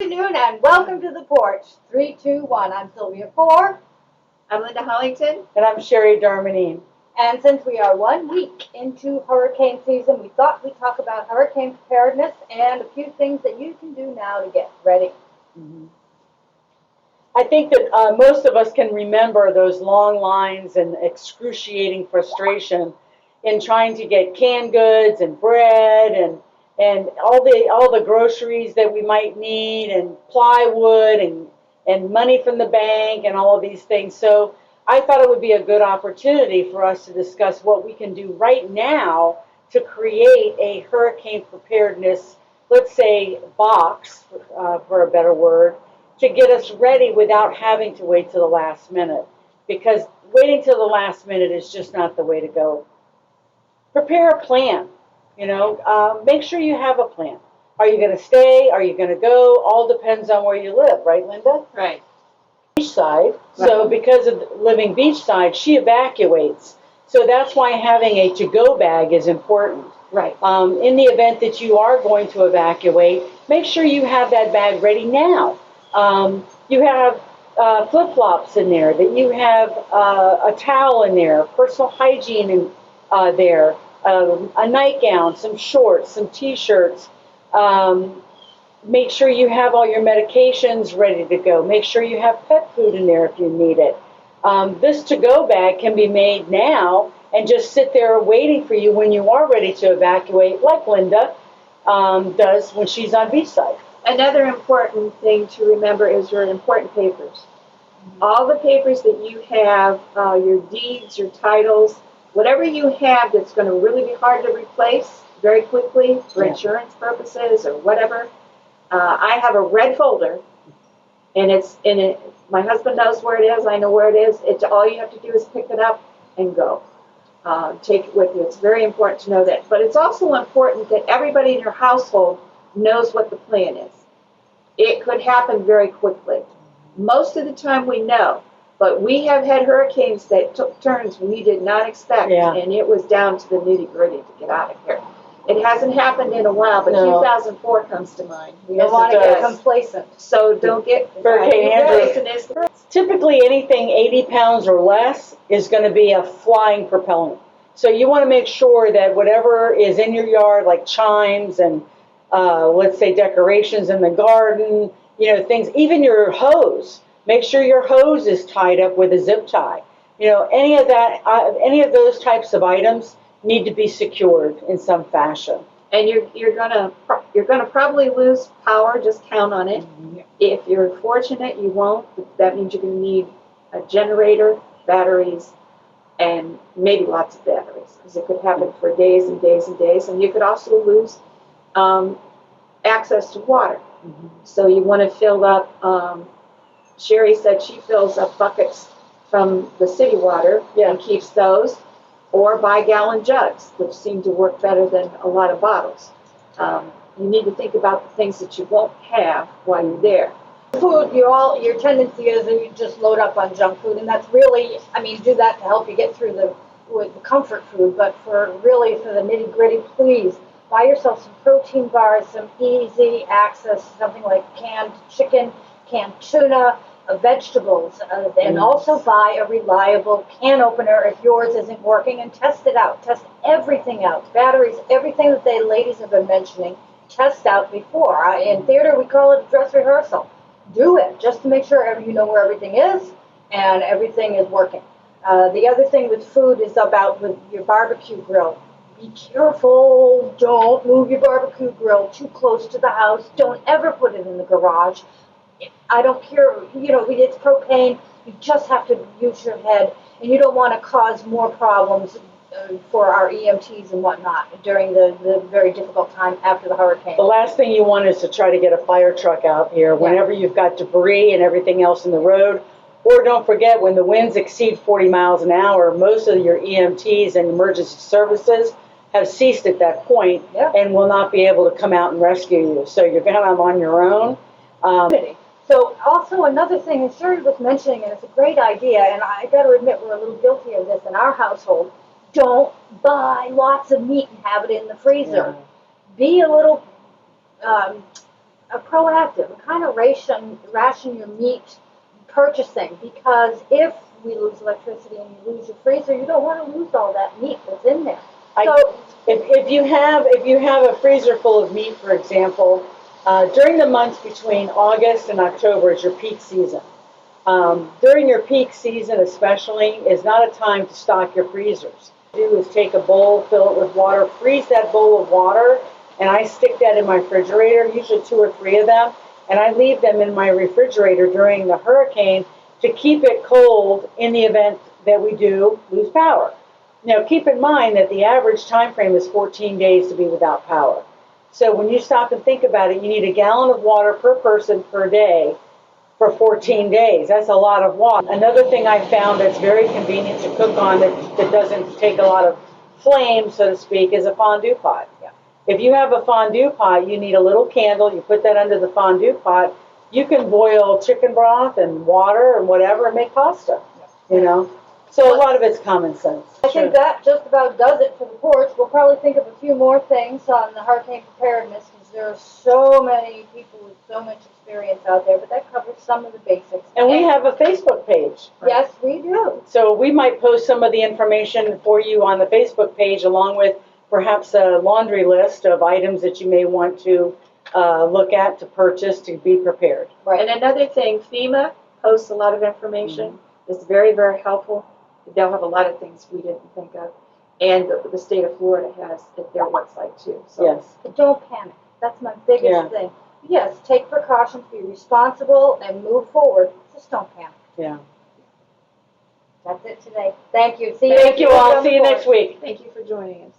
afternoon and welcome to the porch. 3, 2, 1. I'm Sylvia Four. I'm Linda Hollington. And I'm Sherry Darmanine. And since we are 1 week into hurricane season, we thought we'd talk about hurricane preparedness and a few things that you can do now to get ready. Mm-hmm. I think that most of us can remember those long lines and excruciating frustration in trying to get canned goods and bread and all the groceries that we might need and plywood and money from the bank and all of these things. So I thought it would be a good opportunity for us to discuss what we can do right now to create a hurricane preparedness, let's say, box, for a better word, to get us ready without having to wait till the last minute. Because waiting till the last minute is just not the way to go. Prepare a plan. Make sure you have a plan. Are you going to stay? Are you going to go? All depends on where you live, right, Linda? Right. Beachside. So because of living beachside, she evacuates. So that's why having a to-go bag is important. Right. In the event that you are going to evacuate, make sure you have that bag ready now. You have flip-flops in there, that you have a towel in there, personal hygiene there, a nightgown, some shorts, some t-shirts. Make sure you have all your medications ready to go. Make sure you have pet food in there if you need it. This to-go bag can be made now and just sit there waiting for you when you are ready to evacuate, like Linda does when she's on beachside. Another important thing to remember is your important papers. All the papers that you have, your deeds, your titles, whatever you have that's going to really be hard to replace very quickly for insurance purposes or whatever. I have a red folder, and it's in it. My husband knows where it is. I know where it is. It's all you have to do is pick it up and go. Take it with you. It's very important to know that. But it's also important that everybody in your household knows what the plan is. It could happen very quickly. Most of the time we know, but we have had hurricanes that took turns we did not expect, and it was down to the nitty-gritty to get out of here. It hasn't happened in a while, but 2004 comes to mind. We don't want to get complacent. So don't get Hurricane Andrew. Typically anything 80 pounds or less is going to be a flying propellant. So you want to make sure that whatever is in your yard, like chimes and let's say decorations in the garden, things, even your hose, make sure your hose is tied up with a zip tie. Any of those types of items need to be secured in some fashion. And you're gonna probably lose power. Just count on it. Mm-hmm. If you're fortunate, you won't. That means you're gonna need a generator, batteries, and maybe lots of batteries, because it could happen for days and days and days. And you could also lose access to water. Mm-hmm. So you want to fill up. Sherry said she fills up buckets from the city water and keeps those, or buy gallon jugs, which seem to work better than a lot of bottles. You need to think about the things that you won't have while you're there. Food, your tendency is that you just load up on junk food, and that's really, do that to help you get through with the comfort food, but for the nitty-gritty, please buy yourself some protein bars, some easy access, something like canned chicken, canned tuna, vegetables, and also buy a reliable can opener if yours isn't working, and test it out. Test everything out. Batteries, everything that the ladies have been mentioning, test out before. In theater, we call it a dress rehearsal. Do it just to make sure you know where everything is and everything is working. The other thing with food is about with your barbecue grill. Be careful. Don't move your barbecue grill too close to the house. Don't ever put it in the garage. I don't care, it's propane. You just have to use your head, and you don't want to cause more problems for our EMTs and whatnot during the very difficult time after the hurricane. The last thing you want is to try to get a fire truck out here whenever you've got debris and everything else in the road. Or don't forget, when the winds exceed 40 miles an hour, most of your EMTs and emergency services have ceased at that point and will not be able to come out and rescue you. So you're kind of on your own. So also another thing, and Sherry was mentioning, and it's a great idea, and I got to admit we're a little guilty of this in our household, don't buy lots of meat and have it in the freezer. Be a little proactive, kind of ration your meat purchasing, because if we lose electricity and you lose your freezer, you don't want to lose all that meat that's in there. So, If you have a freezer full of meat, for example, during the months between August and October is your peak season. During your peak season especially is not a time to stock your freezers. What you do is take a bowl, fill it with water, freeze that bowl of water, and I stick that in my refrigerator, usually 2 or 3 of them, and I leave them in my refrigerator during the hurricane to keep it cold in the event that we do lose power. Now, keep in mind that the average time frame is 14 days to be without power. So when you stop and think about it, you need a gallon of water per person per day for 14 days. That's a lot of water. Another thing I found that's very convenient to cook on that doesn't take a lot of flame, so to speak, is a fondue pot. Yeah. If you have a fondue pot, you need a little candle. You put that under the fondue pot. You can boil chicken broth and water and whatever and make pasta, you know. So a lot of it's common sense. I think that just about does it for the porch. We'll probably think of a few more things on the hurricane preparedness, because there are so many people with so much experience out there, but that covers some of the basics. And we have a Facebook page. Yes, we do. So we might post some of the information for you on the Facebook page, along with perhaps a laundry list of items that you may want to look at to purchase to be prepared. Right. And another thing, FEMA posts a lot of information. It's very, very helpful. They'll have a lot of things we didn't think of. And the state of Florida has their website too. So. Yes. But don't panic. That's my biggest Yeah. thing. Yes, take precautions, be responsible, and move forward. Just don't panic. Yeah. That's it today. Thank you. See you. Thank you all. See you next week. Thank you for joining us.